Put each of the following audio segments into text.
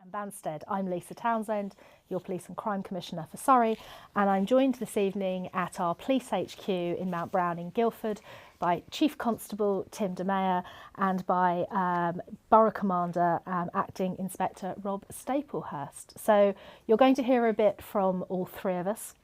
and Banstead. I'm Lisa Townsend, your Police and Crime Commissioner for Surrey, and I'm joined this evening at our Police HQ in Mount Brown in Guildford by Chief Constable Tim Meyer and by Borough Commander Acting Inspector Rob Staplehurst. So you're going to hear a bit from all three of us.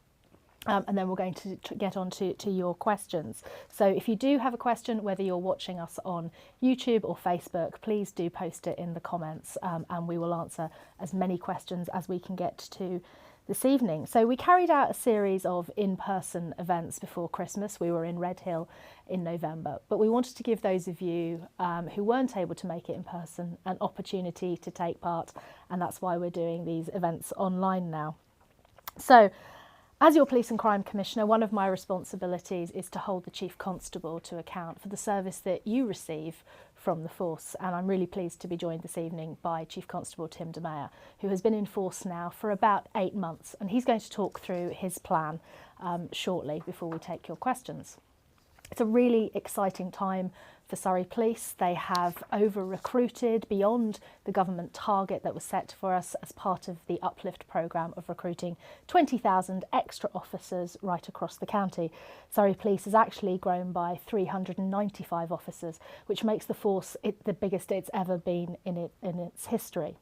And then we're going to get on to your questions. So if you do have a question, whether you're watching us on YouTube or Facebook, please do post it in the comments and we will answer as many questions as we can get to this evening. So we carried out a series of in-person events before Christmas. We were in Redhill in November, but we wanted to give those of you who weren't able to make it in person an opportunity to take part, and that's why we're doing these events online now. So, as your Police and Crime Commissioner, one of my responsibilities is to hold the Chief Constable to account for the service that you receive from the force, and I'm really pleased to be joined this evening by Chief Constable Tim Meyer, who has been in force now for about 8 months, and he's going to talk through his plan shortly before we take your questions. It's a really exciting time for Surrey Police. They have over-recruited beyond the government target that was set for us as part of the Uplift programme of recruiting 20,000 extra officers right across the county. Surrey Police has actually grown by 395 officers, which makes the force the biggest it's ever been in its history.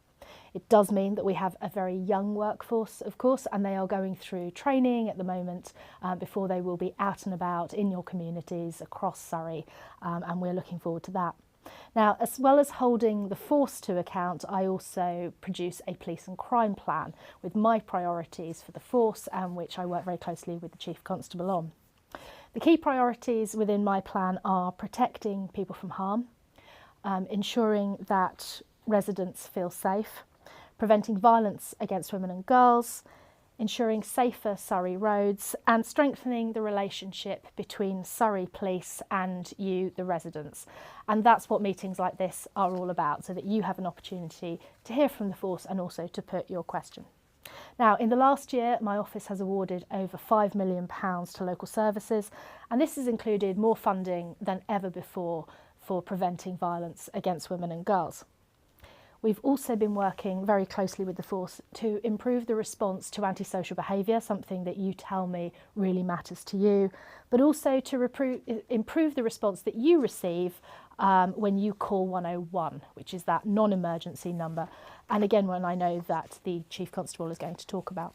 It does mean that we have a very young workforce, of course, and they are going through training at the moment before they will be out and about in your communities across Surrey, and we're looking forward to that. Now, as well as holding the force to account, I also produce a police and crime plan with my priorities for the force, and which I work very closely with the Chief Constable on. The key priorities within my plan are protecting people from harm, ensuring that residents feel safe, preventing violence against women and girls, ensuring safer Surrey roads, and strengthening the relationship between Surrey Police and you, the residents. And that's what meetings like this are all about, so that you have an opportunity to hear from the force and also to put your question. Now, in the last year, my office has awarded over £5 million to local services, and this has included more funding than ever before for preventing violence against women and girls. We've also been working very closely with the force to improve the response to antisocial behaviour, something that you tell me really matters to you, but also to improve the response that you receive when you call 101, which is that non-emergency number, and again, one I know that the Chief Constable is going to talk about.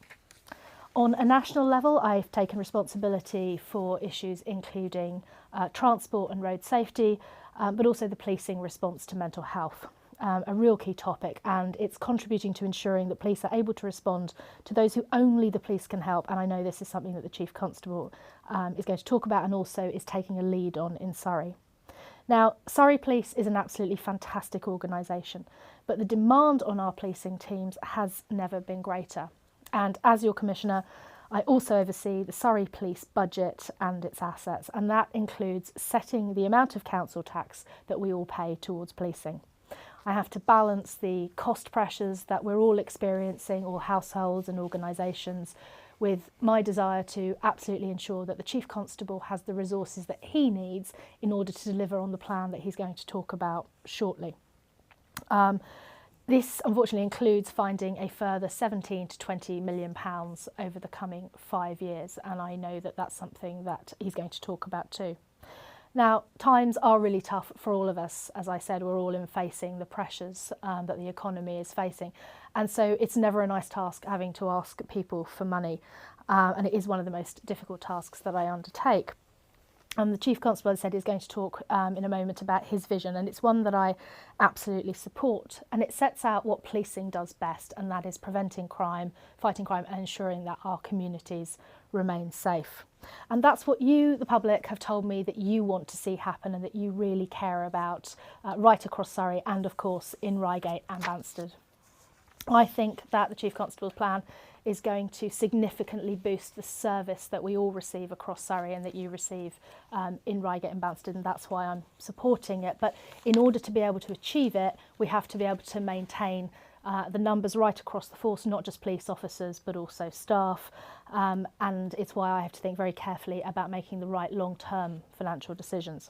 On a national level, I've taken responsibility for issues including transport and road safety, but also the policing response to mental health. A real key topic, and it's contributing to ensuring that police are able to respond to those who only the police can help, and I know this is something that the Chief Constable is going to talk about and also is taking a lead on in Surrey. Now, Surrey Police is an absolutely fantastic organisation, but the demand on our policing teams has never been greater, and as your Commissioner, I also oversee the Surrey Police budget and its assets, and that includes setting the amount of council tax that we all pay towards policing. I have to balance the cost pressures that we're all experiencing, all households and organisations, with my desire to absolutely ensure that the Chief Constable has the resources that he needs in order to deliver on the plan that he's going to talk about shortly. This unfortunately includes finding a further £17 to £20 million over the coming 5 years, and I know that that's something that he's going to talk about too. Now, times are really tough for all of us. As I said, we're all facing the pressures that the economy is facing. And so it's never a nice task having to ask people for money. And it is one of the most difficult tasks that I undertake. The Chief Constable, as I said, is going to talk in a moment about his vision, and it's one that I absolutely support. And it sets out what policing does best, and that is preventing crime, fighting crime, and ensuring that our communities remain safe. And that's what you, the public, have told me that you want to see happen and that you really care about right across Surrey and, of course, in Reigate and Banstead. I think that the Chief Constable's plan is going to significantly boost the service that we all receive across Surrey and that you receive in Reigate and Banstead, and that's why I'm supporting it. But in order to be able to achieve it, we have to be able to maintain the numbers right across the force, not just police officers, but also staff. And it's why I have to think very carefully about making the right long-term financial decisions.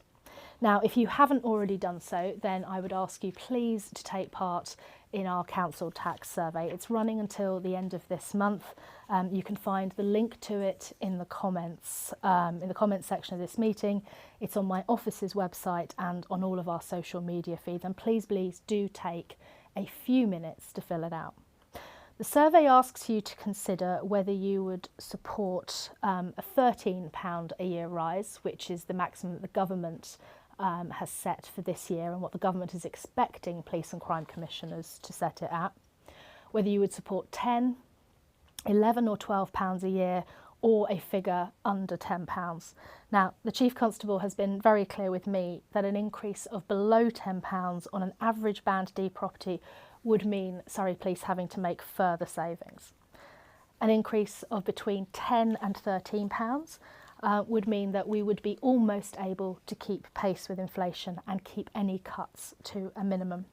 Now, if you haven't already done so, then I would ask you please to take part in our council tax survey. It's running until the end of this month. You can find the link to it in the comments section of this meeting. It's on my office's website and on all of our social media feeds. And please do take a few minutes to fill it out. The survey asks you to consider whether you would support a £13 a year rise, which is the maximum that the government has set for this year and what the government is expecting police and crime commissioners to set it at. Whether you would support 10, 11 or £12 a year, or a figure under £10. Now, the Chief Constable has been very clear with me that an increase of below £10 on an average Band D property would mean Surrey Police having to make further savings. An increase of between £10 and £13 would mean that we would be almost able to keep pace with inflation and keep any cuts to a minimum.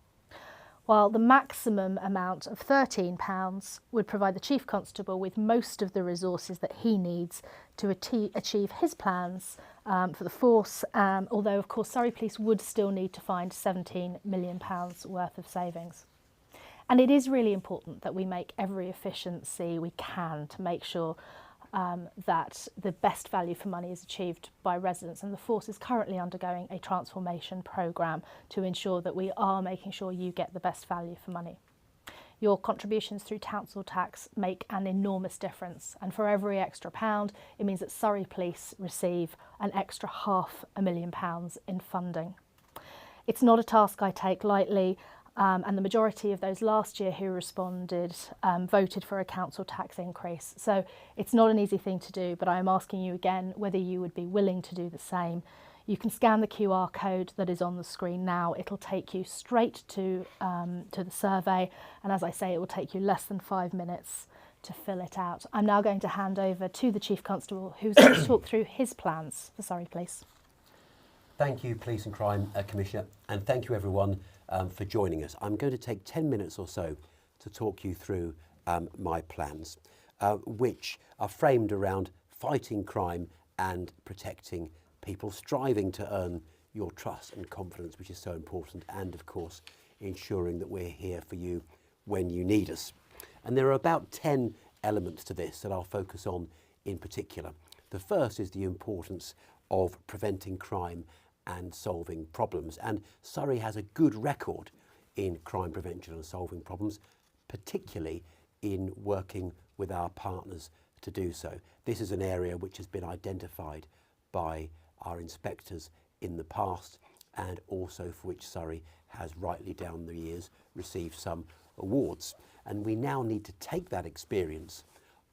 While the maximum amount of £13 would provide the Chief Constable with most of the resources that he needs to achieve his plans for the force, although of course Surrey Police would still need to find £17 million worth of savings. And it is really important that we make every efficiency we can to make sure that the best value for money is achieved by residents, and the force is currently undergoing a transformation programme to ensure that we are making sure you get the best value for money. Your contributions through council tax make an enormous difference, and for every extra pound it means that Surrey Police receive an extra £500,000 in funding. It's not a task I take lightly. And the majority of those last year who responded voted for a council tax increase. So it's not an easy thing to do, but I am asking you again whether you would be willing to do the same. You can scan the QR code that is on the screen now. It'll take you straight to the survey, and as I say, it will take you less than 5 minutes to fill it out. I'm now going to hand over to the Chief Constable, who's going to talk through his plans for Surrey Police. Thank you, Police and Crime Commissioner, and thank you everyone for joining us. I'm going to take 10 minutes or so to talk you through my plans, which are framed around fighting crime and protecting people, striving to earn your trust and confidence, which is so important, and of course ensuring that we're here for you when you need us. And there are about 10 elements to this that I'll focus on in particular. The first is the importance of preventing crime and solving problems. And Surrey has a good record in crime prevention and solving problems, particularly in working with our partners to do so. This is an area which has been identified by our inspectors in the past, and also for which Surrey has rightly down the years received some awards. And we now need to take that experience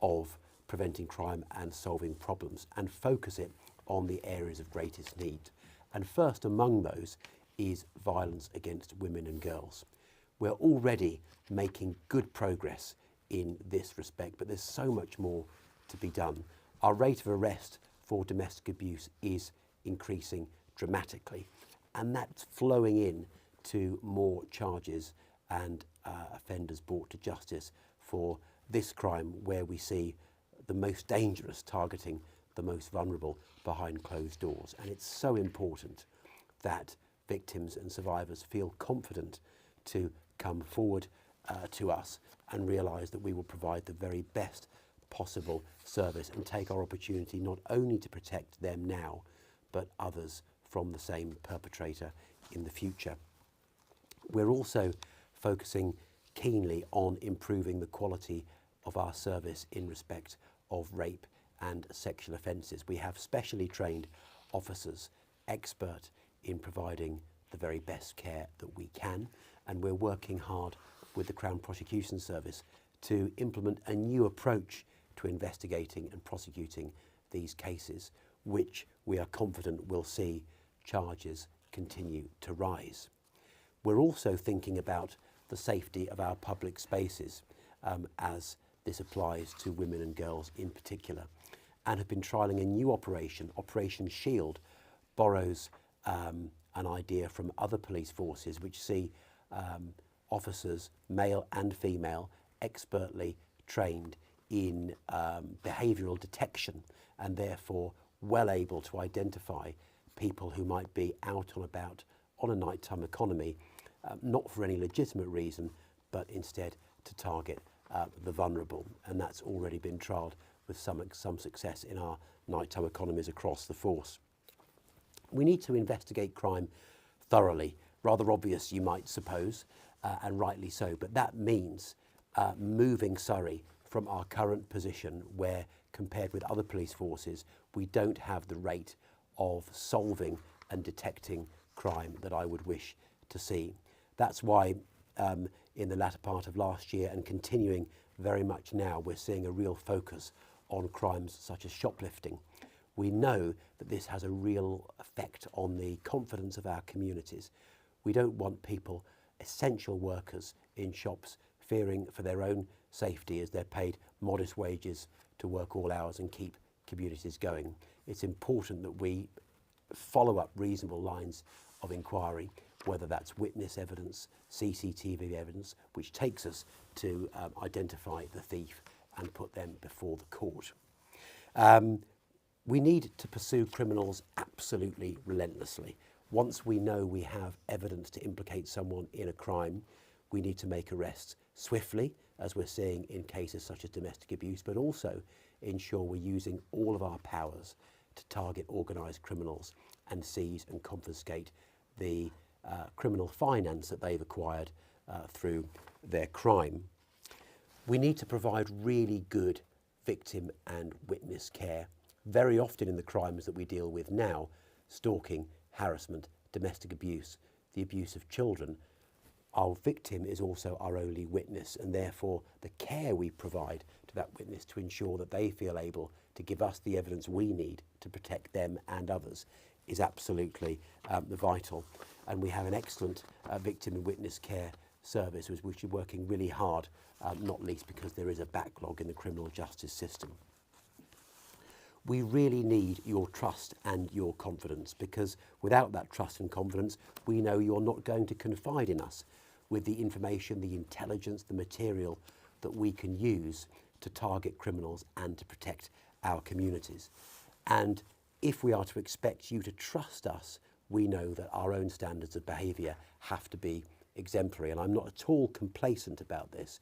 of preventing crime and solving problems and focus it on the areas of greatest need. And first among those is violence against women and girls. We're already making good progress in this respect, but there's so much more to be done. Our rate of arrest for domestic abuse is increasing dramatically, and that's flowing in to more charges and offenders brought to justice for this crime, where we see the most dangerous targeting the most vulnerable behind closed doors. And it's so important that victims and survivors feel confident to come forward to us and realise that we will provide the very best possible service and take our opportunity not only to protect them now, but others from the same perpetrator in the future. We're also focusing keenly on improving the quality of our service in respect of rape and sexual offences. We have specially trained officers, expert in providing the very best care that we can, and we're working hard with the Crown Prosecution Service to implement a new approach to investigating and prosecuting these cases, which we are confident will see charges continue to rise. We're also thinking about the safety of our public spaces as this applies to women and girls in particular, and have been trialling a new operation. Operation Shield borrows an idea from other police forces, which see officers, male and female, expertly trained in behavioural detection, and therefore well able to identify people who might be out and about on a nighttime economy, not for any legitimate reason, but instead to target the vulnerable. And that's already been trialled with some success in our nighttime economies across the force. We need to investigate crime thoroughly. Rather obvious, you might suppose, and rightly so, but that means moving Surrey from our current position where, compared with other police forces, we don't have the rate of solving and detecting crime that I would wish to see. That's why in the latter part of last year and continuing very much now, we're seeing a real focus on crimes such as shoplifting. We know that this has a real effect on the confidence of our communities. We don't want people, essential workers in shops, fearing for their own safety as they're paid modest wages to work all hours and keep communities going. It's important that we follow up reasonable lines of inquiry, whether that's witness evidence, CCTV evidence, which takes us to identify the thief and put them before the court. We need to pursue criminals absolutely relentlessly. Once we know we have evidence to implicate someone in a crime, we need to make arrests swiftly, as we're seeing in cases such as domestic abuse, but also ensure we're using all of our powers to target organised criminals and seize and confiscate the criminal finance that they've acquired through their crime. We need to provide really good victim and witness care. Very often in the crimes that we deal with now, stalking, harassment, domestic abuse, the abuse of children, our victim is also our only witness, and therefore the care we provide to that witness to ensure that they feel able to give us the evidence we need to protect them and others is absolutely vital. And we have an excellent victim and witness care service which is working really hard, not least because there is a backlog in the criminal justice system. We really need your trust and your confidence, because without that trust and confidence, we know you're not going to confide in us with the information, the intelligence, the material that we can use to target criminals and to protect our communities. And if we are to expect you to trust us, we know that our own standards of behaviour have to be exemplary. And I'm not at all complacent about this.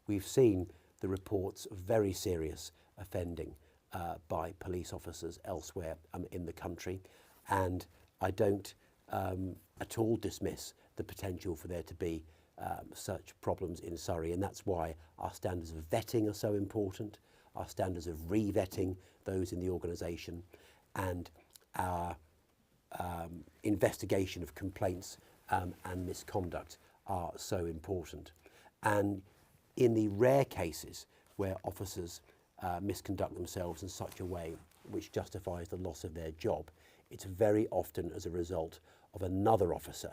We've seen the reports of very serious offending by police officers elsewhere in the country, and I don't at all dismiss the potential for there to be such problems in Surrey, and that's why our standards of vetting are so important, our standards of re-vetting those in the organisation, and our investigation of complaints and misconduct are so important. And in the rare cases where officers misconduct themselves in such a way which justifies the loss of their job, it's very often as a result of another officer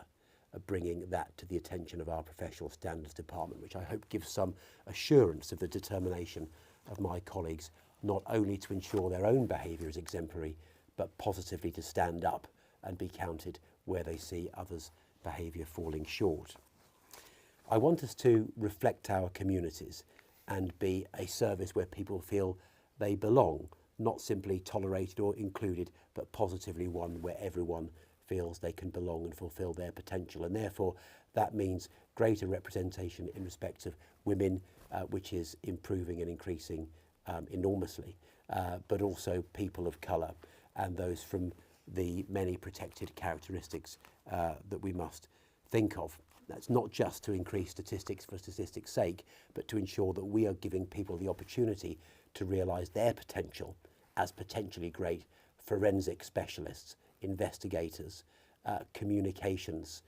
bringing that to the attention of our professional standards department, which I hope gives some assurance of the determination of my colleagues, not only to ensure their own behaviour is exemplary, but positively to stand up and be counted where they see others' behaviour falling short. I want us to reflect our communities and be a service where people feel they belong, not simply tolerated or included, but positively one where everyone feels they can belong and fulfil their potential. And therefore, that means greater representation in respect of women, which is improving and increasing enormously, but also people of colour and those from the many protected characteristics that we must think of. That's not just to increase statistics for statistics' sake, but to ensure that we are giving people the opportunity to realise their potential as potentially great forensic specialists, investigators, communications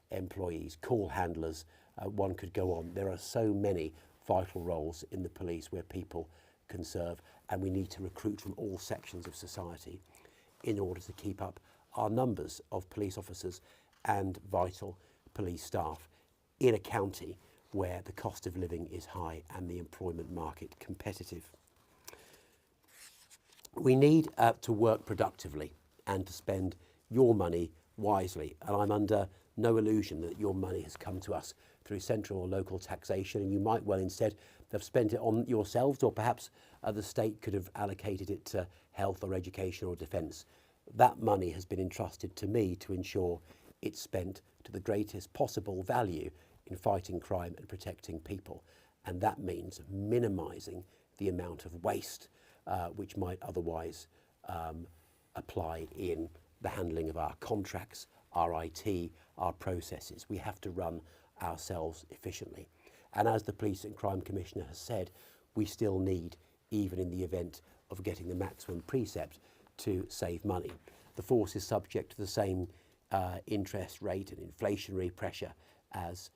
employees, call handlers, one could go on. There are so many vital roles in the police where people can serve, and we need to recruit from all sections of society in order to keep up our numbers of police officers and vital police staff in a county where the cost of living is high and the employment market competitive. We need to work productively and to spend your money wisely, and I'm under no illusion that your money has come to us through central or local taxation, and you might well instead have spent it on yourselves, or perhaps the state could have allocated it to health or education or defence. that money has been entrusted to me to ensure it's spent to the greatest possible value in fighting crime and protecting people. And that means minimising the amount of waste which might otherwise apply in the handling of our contracts, our IT, our processes. We have to run ourselves efficiently. And as the Police and Crime Commissioner has said, we still need, even in the event of getting the maximum precept, to save money. The force is subject to the same interest rate and inflationary pressure as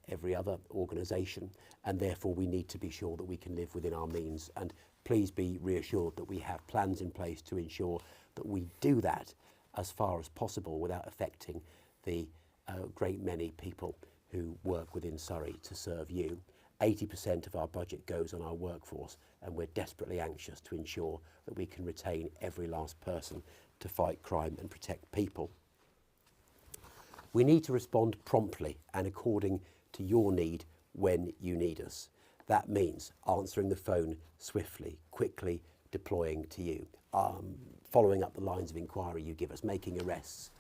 every other organisation, and therefore we need to be sure that we can live within our means. And please be reassured that we have plans in place to ensure that we do that as far as possible without affecting the great many people who work within Surrey to serve you. 80% of our budget goes on our workforce, and we're desperately anxious to ensure that we can retain every last person to fight crime and protect people. We need to respond promptly and according to your need when you need us. That means answering the phone swiftly, quickly deploying to you, following up the lines of inquiry you give us, making arrests.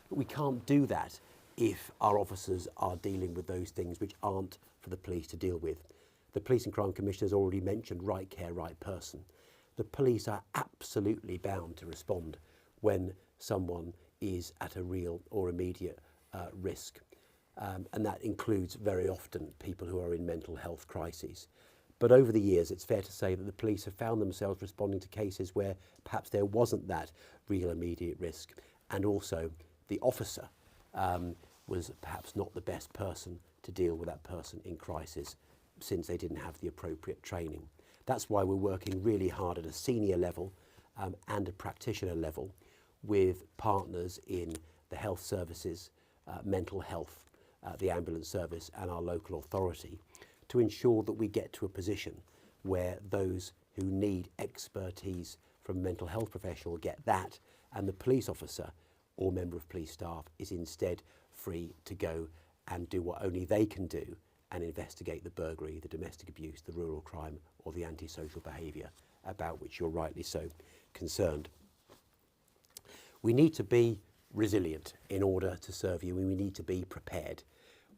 But we can't do that if our officers are dealing with those things which aren't for the police to deal with. The Police and Crime Commissioner has already mentioned right care, right person. The police are absolutely bound to respond when someone is at a real or immediate risk. And that includes very often people who are in mental health crises. But over the years, it's fair to say that the police have found themselves responding to cases where perhaps there wasn't that real immediate risk. And also the officer was perhaps not the best person to deal with that person in crisis, since they didn't have the appropriate training. That's why we're working really hard at a senior level and a practitioner level with partners in the health services, mental health, the ambulance service and our local authority to ensure that we get to a position where those who need expertise from a mental health professional get that, and the police officer or member of police staff is instead free to go and do what only they can do and investigate the burglary, the domestic abuse, the rural crime or the antisocial behaviour about which you're rightly so concerned. We need to be resilient in order to serve you, and we need to be prepared.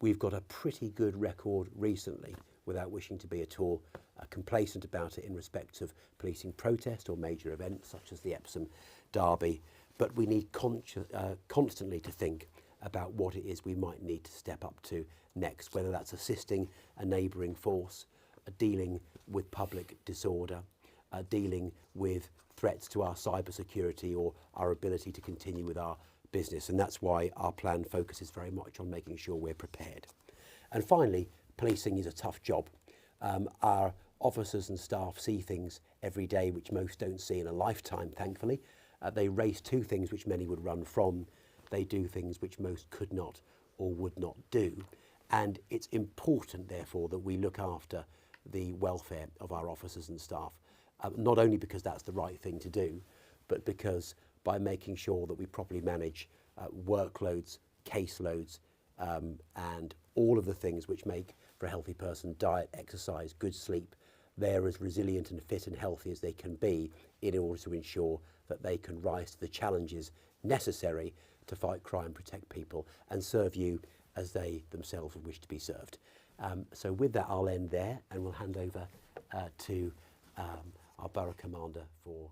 We've got a pretty good record recently, without wishing to be at all complacent about it in respect of policing protest or major events such as the Epsom Derby, but we need constantly to think about what it is we might need to step up to next, whether that's assisting a neighbouring force, dealing with public disorder, dealing with threats to our cybersecurity or our ability to continue with our business. And that's why our plan focuses very much on making sure we're prepared. And finally, policing is a tough job. Our officers and staff see things every day which most don't see in a lifetime, thankfully. They race to things which many would run from. They do things which most could not or would not do. And it's important, therefore, that we look after the welfare of our officers and staff, not only because that's the right thing to do, but because by making sure that we properly manage workloads, caseloads, and all of the things which make for a healthy person, diet, exercise, good sleep, they're as resilient and fit and healthy as they can be in order to ensure that they can rise to the challenges necessary to fight crime, protect people, and serve you as they themselves would wish to be served. So with that, I'll end there, and we'll hand over to our Borough Commander for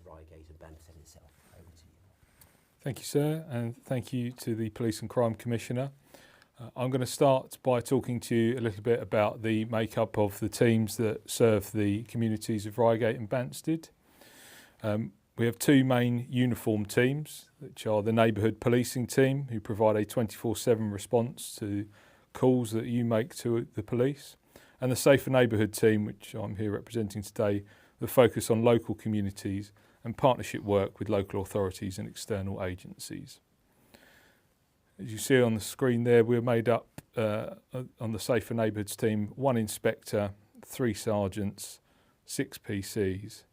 Reigate and Banstead itself. Over to you. Thank you, sir, and thank you to the Police and Crime Commissioner. I'm going to start by talking to you a little bit about the makeup of the teams that serve the communities of Reigate and Banstead. We have two main uniformed teams, which are the neighbourhood policing team, who provide a 24/7 response to calls that you make to the police, and the Safer Neighbourhood team, which I'm here representing today, that focus on local communities and partnership work with local authorities and external agencies. As you see on the screen there, we're made up on the Safer Neighbourhoods team, 1 inspector, 3 sergeants, 6 PCs,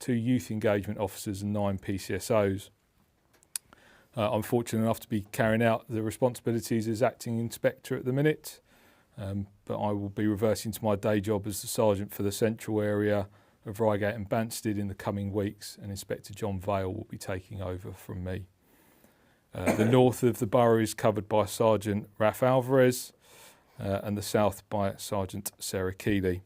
2 youth engagement officers and 9 PCSOs. I'm fortunate enough to be carrying out the responsibilities as acting inspector at the minute, but I will be reverting to my day job as the sergeant for the central area of Reigate and Banstead in the coming weeks, and Inspector John Vale will be taking over from me. The north of the borough is covered by Sergeant Raf Alvarez and the south by Sergeant Sarah Keeley.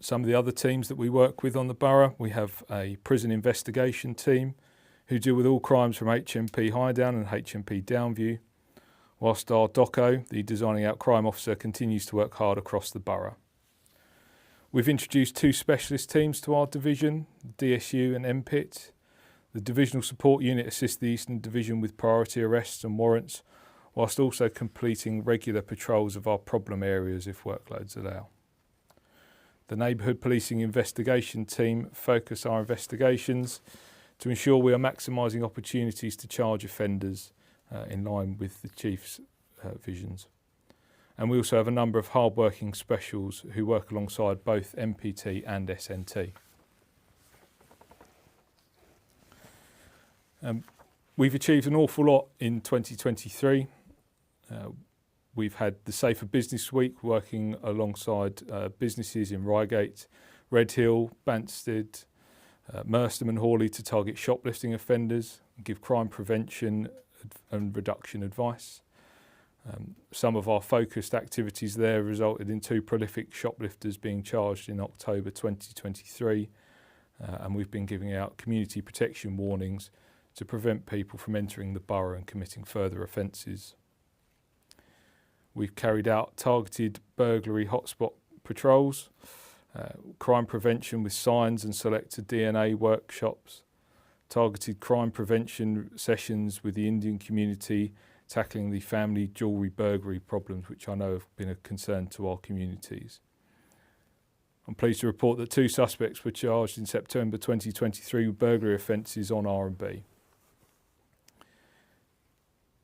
Some of the other teams that we work with on the borough, we have a prison investigation team who deal with all crimes from HMP Highdown and HMP Downview, whilst our DOCO, the Designing Out Crime Officer, continues to work hard across the borough. We've introduced 2 specialist teams to our division, DSU and MPIT. The Divisional Support Unit assists the Eastern Division with priority arrests and warrants, whilst also completing regular patrols of our problem areas if workloads allow. The Neighbourhood Policing Investigation Team focus our investigations to ensure we are maximising opportunities to charge offenders in line with the Chief's visions. And we also have a number of hard-working specials who work alongside both MPT and SNT. We've achieved an awful lot in 2023. We've had the Safer Business Week working alongside businesses in Reigate, Redhill, Banstead, Merstham and Hawley to target shoplifting offenders and give crime prevention and reduction advice. Some of our focused activities there resulted in 2 prolific shoplifters being charged in October 2023, and we've been giving out community protection warnings to prevent people from entering the borough and committing further offences. We've carried out targeted burglary hotspot patrols, crime prevention with signs and selected DNA workshops, targeted crime prevention sessions with the Indian community, tackling the family jewellery burglary problems, which I know have been a concern to our communities. I'm pleased to report that 2 suspects were charged in September 2023 with burglary offences on R&B.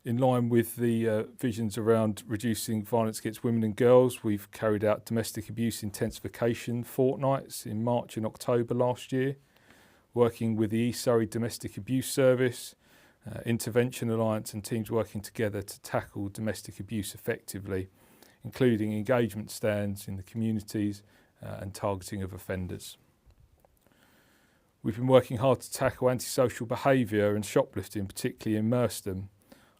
In line with the visions around reducing violence against women and girls, we've carried out domestic abuse intensification fortnights in March and October last year, working with the East Surrey Domestic Abuse Service, Intervention Alliance and teams working together to tackle domestic abuse effectively, including engagement stands in the communities and targeting of offenders. We've been working hard to tackle antisocial behaviour and shoplifting, particularly in Merstham.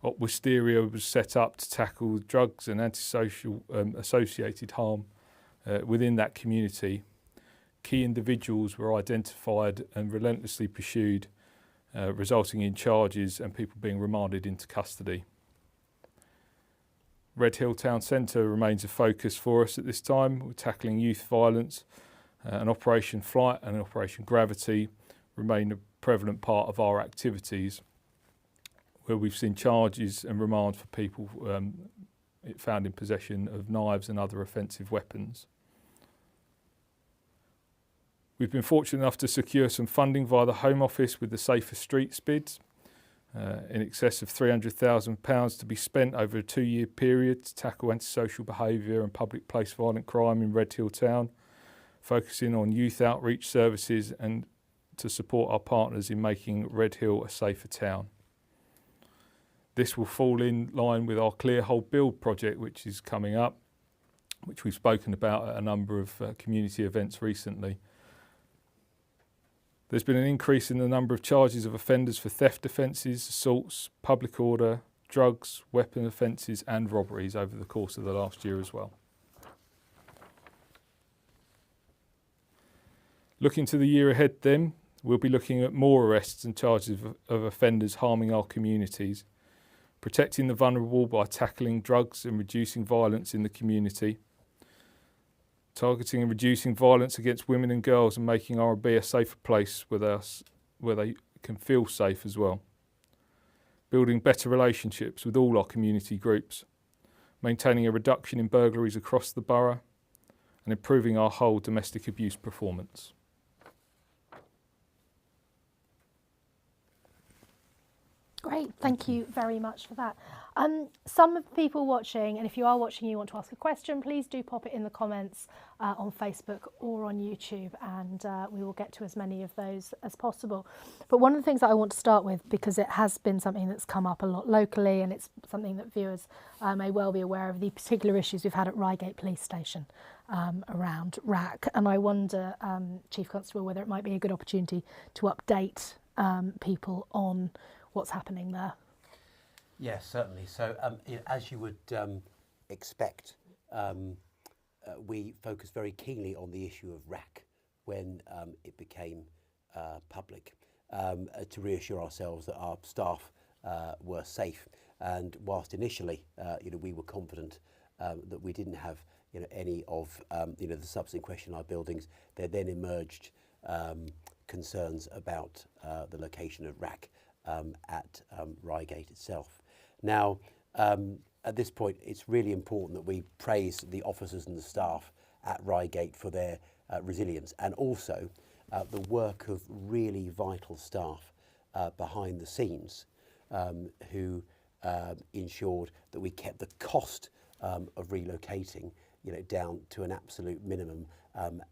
Op Wisteria was set up to tackle drugs and antisocial associated harm within that community. Key individuals were identified and relentlessly pursued, resulting in charges and people being remanded into custody. Redhill Town Centre remains a focus for us at this time. We're tackling youth violence, and Operation Flight and Operation Gravity remain a prevalent part of our activities, where we've seen charges and remand for people found in possession of knives and other offensive weapons. We've been fortunate enough to secure some funding via the Home Office with the Safer Streets bids, in excess of £300,000 to be spent over a 2-year period to tackle antisocial behaviour and public place violent crime in Redhill Town, focusing on youth outreach services and to support our partners in making Redhill a safer town. This will fall in line with our Clear Hold Build project, which is coming up, which we've spoken about at a number of community events recently. There's been an increase in the number of charges of offenders for theft offences, assaults, public order, drugs, weapon offences and robberies over the course of the last year as well. Looking to the year ahead then, we'll be looking at more arrests and charges of offenders harming our communities, protecting the vulnerable by tackling drugs and reducing violence in the community, targeting and reducing violence against women and girls and making R&B a safer place where they can feel safe as well. Building better relationships with all our community groups, maintaining a reduction in burglaries across the borough and improving our whole domestic abuse performance. Great, thank you very much for that. Some of the people watching, and if you are watching and you want to ask a question, please do pop it in the comments on Facebook or on YouTube, and we will get to as many of those as possible. But one of the things that I want to start with, because it has been something that's come up a lot locally, and it's something that viewers may well be aware of, the particular issues we've had at Reigate Police Station. around RAC. And I wonder, Chief Constable, whether it might be a good opportunity to update people on what's happening there. Yes, certainly. So, as you would expect, we focused very keenly on the issue of RAC when it became public, to reassure ourselves that our staff were safe. And whilst initially, we were confident that we didn't have, any of, the substance question in our buildings, there then emerged concerns about the location of RAC at Reigate itself. Now, at this point, it's really important that we praise the officers and the staff at Reigate for their resilience, and also the work of really vital staff behind the scenes who ensured that we kept the cost of relocating, down to an absolute minimum,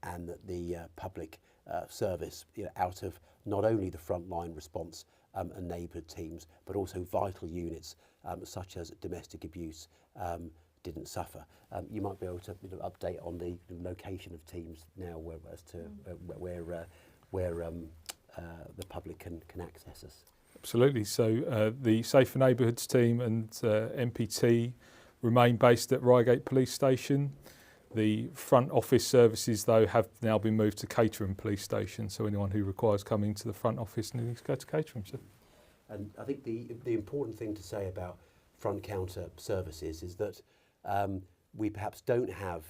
and that the public service, out of not only the frontline response and neighbourhood teams, but also vital units such as domestic abuse, didn't suffer. You might be able to update on the location of teams now, as to where the public can access us. Absolutely. So the Safer Neighbourhoods team and MPT remain based at Reigate Police Station. The front office services, though, have now been moved to Caterham Police Station. So anyone who requires coming to the front office needs to go to Caterham. So. And I think the important thing to say about front counter services is that we perhaps don't have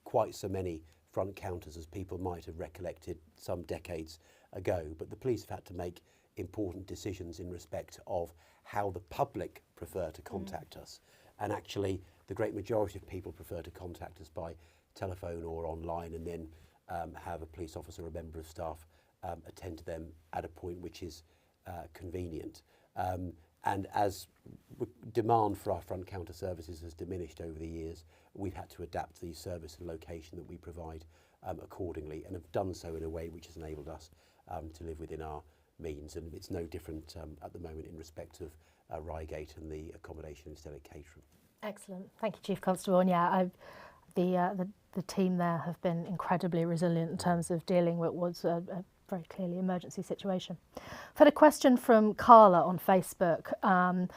quite so many front counters as people might have recollected some decades ago, but the police have had to make important decisions in respect of how the public prefer to contact us. And actually, the great majority of people prefer to contact us by telephone or online, and then have a police officer or a member of staff attend to them at a point which is convenient. And as demand for our front counter services has diminished over the years, we've had to adapt the service and location that we provide accordingly, and have done so in a way which has enabled us to live within our means. And it's no different at the moment in respect of Reigate and the accommodation instead at Caterham. Excellent. Thank you, Chief Constable. And yeah, the team there have been incredibly resilient in terms of dealing with what was a very clearly emergency situation. I've had a question from Carla on Facebook, and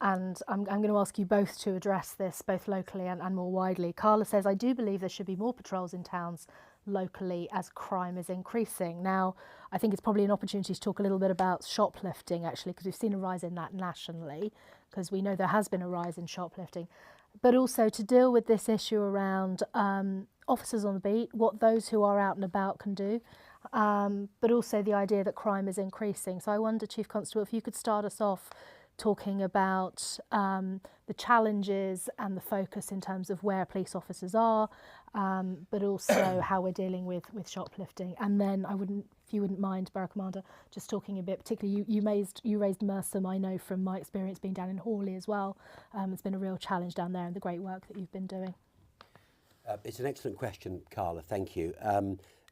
I'm going to ask you both to address this, both locally and more widely. Carla says, I do believe there should be more patrols in towns locally as crime is increasing. Now, I think it's probably an opportunity to talk a little bit about shoplifting, actually, because we've seen a rise in that nationally, because we know there has been a rise in shoplifting, but also to deal with this issue around officers on the beat, what those who are out and about can do, but also the idea that crime is increasing. So I wonder, Chief Constable, if you could start us off talking about the challenges and the focus in terms of where police officers are, but also how we're dealing with shoplifting. And then if you wouldn't mind, Borough Commander, just talking a bit, particularly you raised Merstham, I know from my experience being down in Hawley as well. It's been a real challenge down there, and the great work that you've been doing. It's an excellent question, Carla, thank you.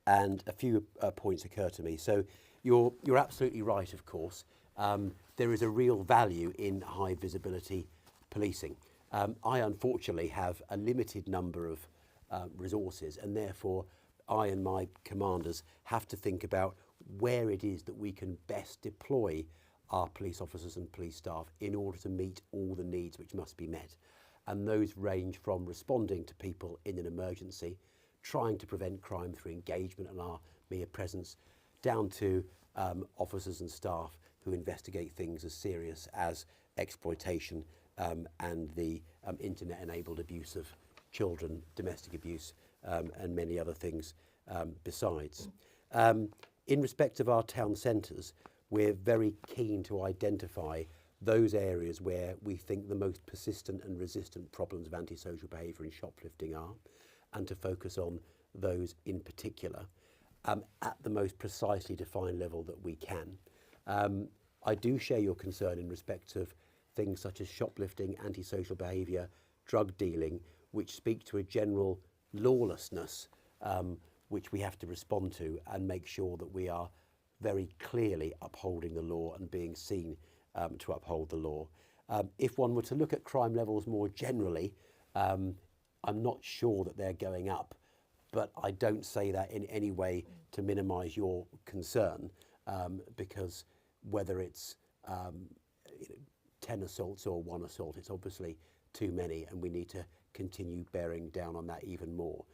And a few points occur to me. So you're absolutely right, of course. There is a real value in high visibility policing. I unfortunately have a limited number of resources, and therefore I and my commanders have to think about where it is that we can best deploy our police officers and police staff in order to meet all the needs which must be met. And those range from responding to people in an emergency, trying to prevent crime through engagement and our mere presence, down to officers and staff who investigate things as serious as exploitation and the internet-enabled abuse of children, domestic abuse, and many other things besides. In respect of our town centres, we're very keen to identify those areas where we think the most persistent and resistant problems of antisocial behaviour and shoplifting are, and to focus on those in particular at the most precisely defined level that we can. I do share your concern in respect of things such as shoplifting, antisocial behaviour, drug dealing, which speak to a general lawlessness which we have to respond to and make sure that we are very clearly upholding the law and being seen to uphold the law. If one were to look at crime levels more generally, I'm not sure that they're going up but I don't say that in any way to minimise your concern, because whether it's 10 assaults or 1 assault, it's obviously too many, and we need to continue bearing down on that even more.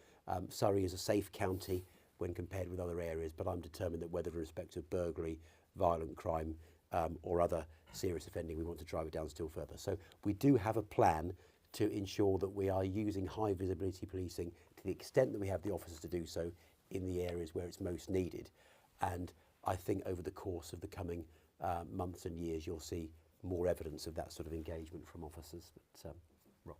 Surrey is a safe county when compared with other areas, but I'm determined that whether in respect of burglary, violent crime, or other serious offending, we want to drive it down still further. So we do have a plan to ensure that we are using high visibility policing to the extent that we have the officers to do so in the areas where it's most needed. And I think over the course of the coming months and years, you'll see more evidence of that sort of engagement from officers. But, Rob.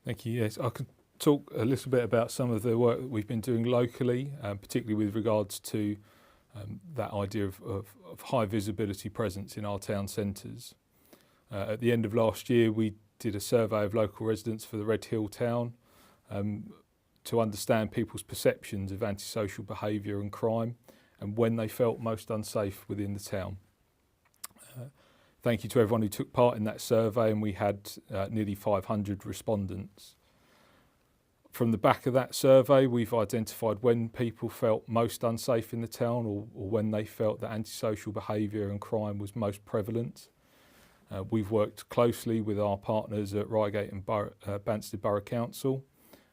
Thank you. Yes, I could talk a little bit about some of the work that we've been doing locally, particularly with regards to that idea of high visibility presence in our town centres. At the end of last year, we did a survey of local residents for the Red Hill town to understand people's perceptions of antisocial behaviour and crime and when they felt most unsafe within the town. Thank you to everyone who took part in that survey, and we had nearly 500 respondents. From the back of that survey, we've identified when people felt most unsafe in the town, or when they felt that antisocial behaviour and crime was most prevalent. We've worked closely with our partners at Reigate and Banstead Borough Council,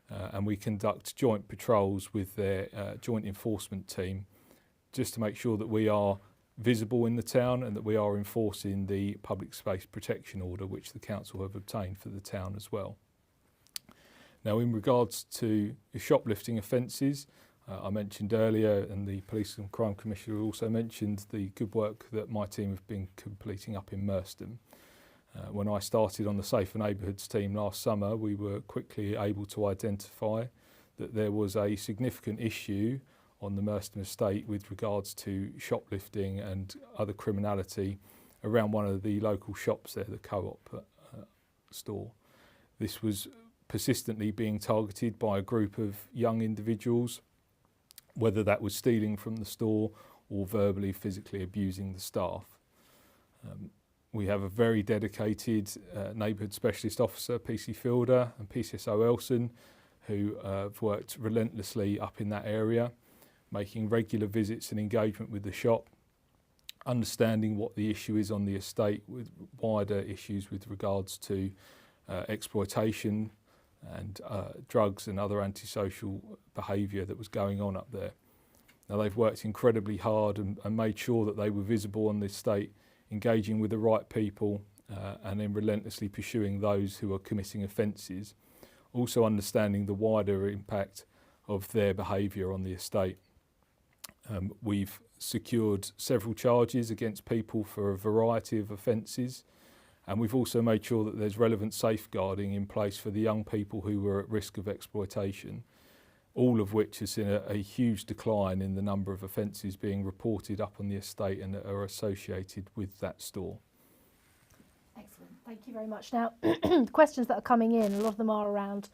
and we conduct joint patrols with their joint enforcement team just to make sure that we are visible in the town and that we are enforcing the public space protection order which the council have obtained for the town as well. Now, in regards to shoplifting offences, I mentioned earlier, and the Police and Crime Commissioner also mentioned the good work that my team have been completing up in Merstham. When I started on the Safer Neighbourhoods team last summer, we were quickly able to identify that there was a significant issue on the Merstham estate with regards to shoplifting and other criminality around one of the local shops there, the Co-op store. This was persistently being targeted by a group of young individuals, whether that was stealing from the store or verbally, physically abusing the staff. We have a very dedicated neighbourhood specialist officer, PC Fielder, and PCSO Elson, who have worked relentlessly up in that area, making regular visits and engagement with the shop, understanding what the issue is on the estate, with wider issues with regards to exploitation and drugs and other antisocial behaviour that was going on up there. Now, they've worked incredibly hard and made sure that they were visible on the estate, engaging with the right people, and then relentlessly pursuing those who are committing offences, also understanding the wider impact of their behaviour on the estate. We've secured several charges against people for a variety of offences, and we've also made sure that there's relevant safeguarding in place for the young people who were at risk of exploitation, all of which has seen a huge decline in the number of offences being reported up on the estate and that are associated with that store. Excellent, thank you very much. Now, the questions that are coming in, a lot of them are around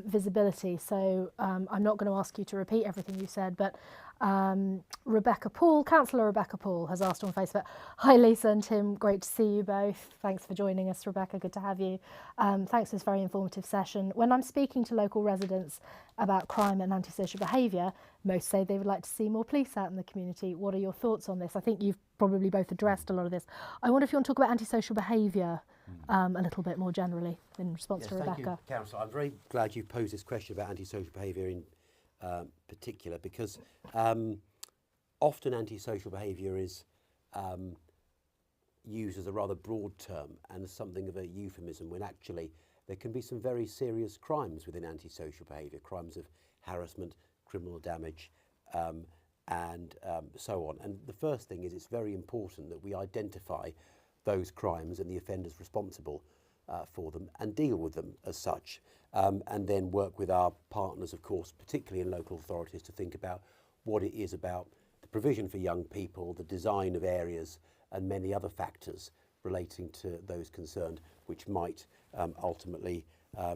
visibility, so I'm not going to ask you to repeat everything you said, but Councillor Rebecca Poole has asked on Facebook, "Hi Lisa and Tim, great to see you both. Thanks for joining us, Rebecca, good to have you. Thanks for this very informative session. When I'm speaking to local residents about crime and antisocial behaviour, most say they would like to see more police out in the community. What are your thoughts on this?" I think you've probably both addressed a lot of this. I wonder if you want to talk about antisocial behaviour a little bit more generally in response to Rebecca. Thank you, Councillor. I'm very glad you posed this question about antisocial behaviour in particular, because often antisocial behaviour is used as a rather broad term and as something of a euphemism, when actually there can be some very serious crimes within antisocial behaviour, crimes of harassment, criminal damage, and so on. And the first thing is, it's very important that we identify those crimes and the offenders responsible for them and deal with them as such, and then work with our partners, of course, particularly in local authorities, to think about what it is about the provision for young people, the design of areas, and many other factors relating to those concerned, which might ultimately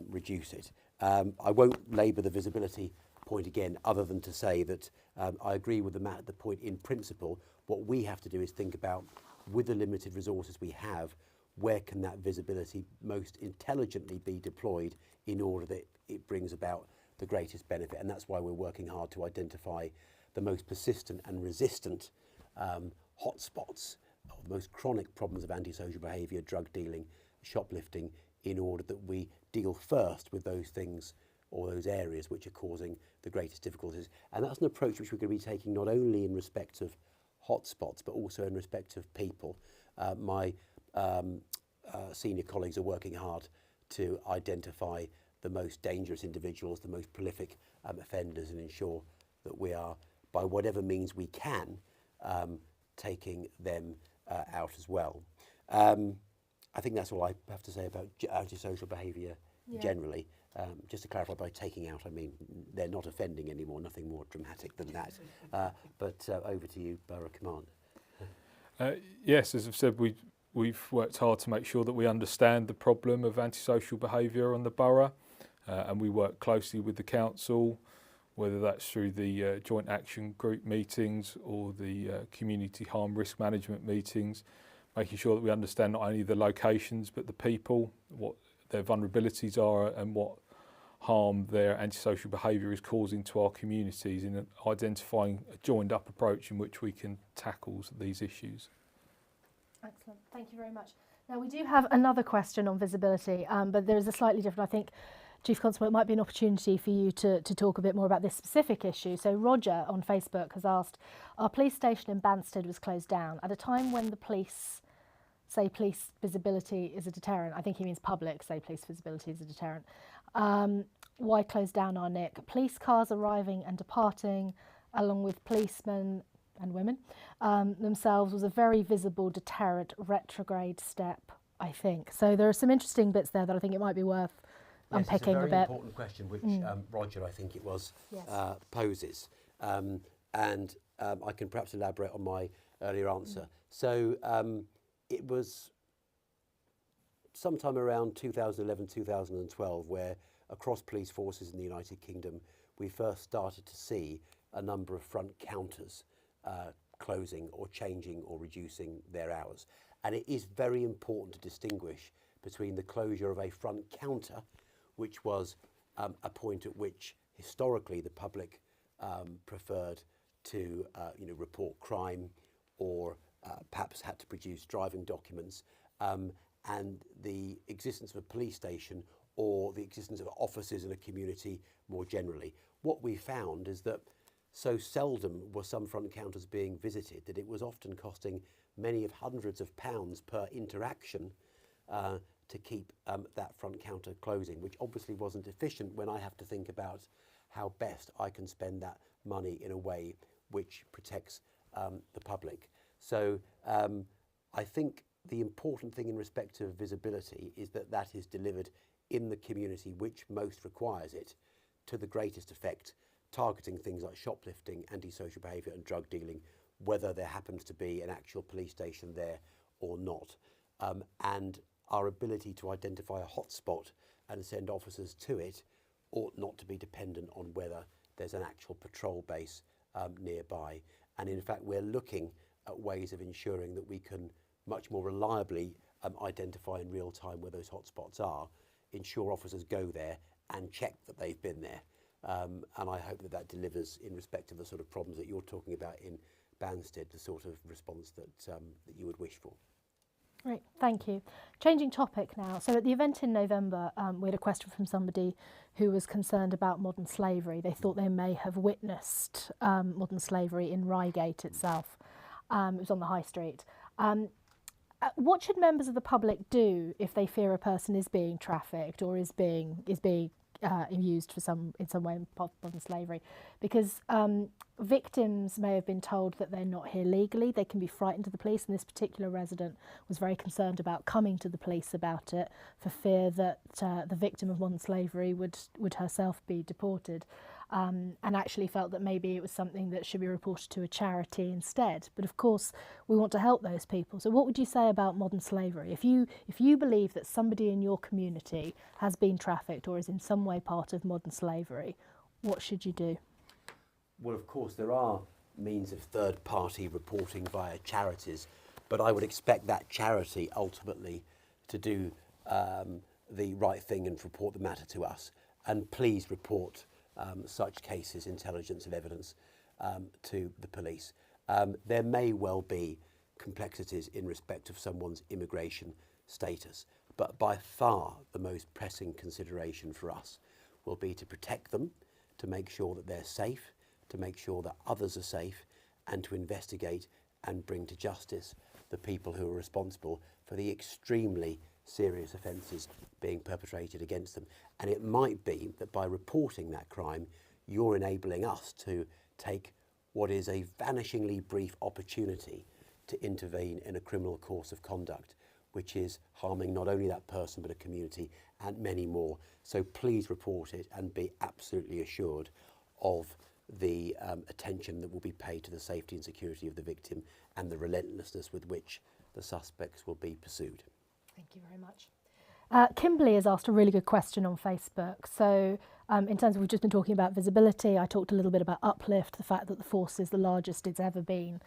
reduce it. I won't labour the visibility point again, other than to say that I agree with the point in principle. What we have to do is think about, with the limited resources we have, where can that visibility most intelligently be deployed in order that it brings about the greatest benefit. And that's why we're working hard to identify the most persistent and resistant hotspots, or the most chronic problems of antisocial behaviour, drug dealing, shoplifting, in order that we deal first with those things or those areas which are causing the greatest difficulties. And that's an approach which we're going to be taking not only in respect of hotspots, but also in respect of people. My senior colleagues are working hard to identify the most dangerous individuals, the most prolific offenders, and ensure that we are, by whatever means we can, taking them out as well. I think that's all I have to say about antisocial behaviour generally. Just to clarify, by taking out, I mean they're not offending anymore, nothing more dramatic than that. But over to you, Borough Commander. Yes, as I've said, we've worked hard to make sure that we understand the problem of antisocial behaviour on the borough, and we work closely with the council, whether that's through the joint action group meetings or the community harm risk management meetings, making sure that we understand not only the locations but the people, what their vulnerabilities are and what harm their antisocial behaviour is causing to our communities, in identifying a joined up approach in which we can tackle these issues. Excellent, thank you very much. Now we do have another question on visibility, but there is a slightly different, I think, Chief Constable, it might be an opportunity for you to talk a bit more about this specific issue. So Roger on Facebook has asked, our police station in Banstead was closed down at a time when the police say police visibility is a deterrent. I think he means public say police visibility is a deterrent. Why close down our Nick? Police cars arriving and departing, along with policemen and women themselves, was a very visible deterrent retrograde step, I think. So there are some interesting bits there that I think it might be worth unpicking a bit. It's a very important question which Roger, I think it was, poses. And I can perhaps elaborate on my earlier answer. So it was sometime around 2011, 2012, where across police forces in the United Kingdom, we first started to see a number of front counters closing or changing or reducing their hours. And it is very important to distinguish between the closure of a front counter, which was a point at which historically the public preferred to report crime or perhaps had to produce driving documents, and the existence of a police station or the existence of offices in a community more generally. What we found is that so seldom were some front counters being visited that it was often costing many of hundreds of pounds per interaction to keep that front counter closing, which obviously wasn't efficient when I have to think about how best I can spend that money in a way which protects the public. So I think the important thing in respect of visibility is that that is delivered in the community which most requires it to the greatest effect, targeting things like shoplifting, antisocial behaviour and drug dealing, whether there happens to be an actual police station there or not. And our ability to identify a hotspot and send officers to it ought not to be dependent on whether there's an actual patrol base nearby. And in fact, we're looking at ways of ensuring that we can much more reliably identify in real time where those hotspots are, ensure officers go there and check that they've been there. And I hope that that delivers in respect of the sort of problems that you're talking about in Banstead, the sort of response that you would wish for. Great, thank you. Changing topic now. So at the event in November, we had a question from somebody who was concerned about modern slavery. They thought they may have witnessed modern slavery in Reigate itself. It was on the high street. What should members of the public do if they fear a person is being trafficked or is being used for in some way in modern slavery? Because victims may have been told that they're not here legally. They can be frightened of the police, and this particular resident was very concerned about coming to the police about it for fear that the victim of modern slavery would herself be deported, and actually felt that maybe it was something that should be reported to a charity instead. But of course, we want to help those people. So what would you say about modern slavery? If you believe that somebody in your community has been trafficked or is in some way part of modern slavery, what should you do? Well, of course, there are means of third-party reporting via charities, but I would expect that charity ultimately to do the right thing and report the matter to us. And please report such cases, intelligence and evidence, to the police. There may well be complexities in respect of someone's immigration status, but by far the most pressing consideration for us will be to protect them, to make sure that they're safe, to make sure that others are safe, and to investigate and bring to justice the people who are responsible for the extremely serious offences being perpetrated against them. And it might be that by reporting that crime, you're enabling us to take what is a vanishingly brief opportunity to intervene in a criminal course of conduct, which is harming not only that person but a community and many more. So please report it and be absolutely assured of the attention that will be paid to the safety and security of the victim and the relentlessness with which the suspects will be pursued. Thank you very much. Kimberly has asked a really good question on Facebook. So in terms of, we've just been talking about visibility, I talked a little bit about uplift, the fact that the force is the largest it's ever been.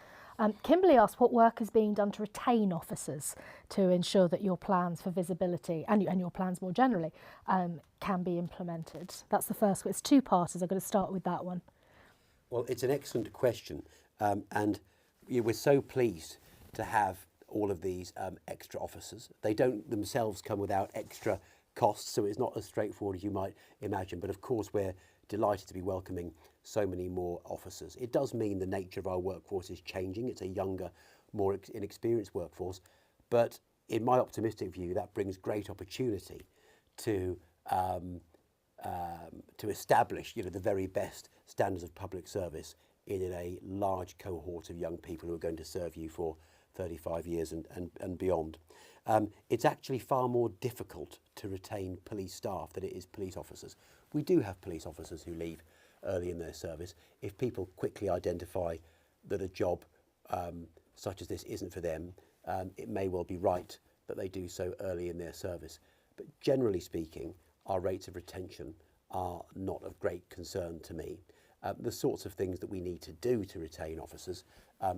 Kimberly asked what work is being done to retain officers to ensure that your plans for visibility and your plans more generally can be implemented. That's the first one. It's two parters. I'm going to start with that one. Well, it's an excellent question, and we're so pleased to have all of these extra officers. They don't themselves come without extra costs, so it's not as straightforward as you might imagine, but of course we're delighted to be welcoming so many more officers. It does mean the nature of our workforce is changing. It's a younger, more inexperienced workforce, but in my optimistic view, that brings great opportunity to establish, the very best standards of public service in a large cohort of young people who are going to serve you for 35 years and beyond. It's actually far more difficult to retain police staff than it is police officers. We do have police officers who leave early in their service. If people quickly identify that a job such as this isn't for them, it may well be right that they do so early in their service. But generally speaking, our rates of retention are not of great concern to me. The sorts of things that we need to do to retain officers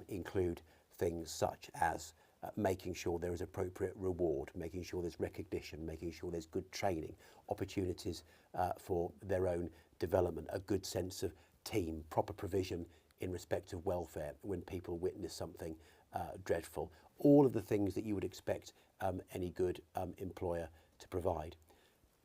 include things such as making sure there is appropriate reward, making sure there's recognition, making sure there's good training, opportunities for their own development, a good sense of team, proper provision in respect of welfare when people witness something dreadful. All of the things that you would expect any good employer to provide.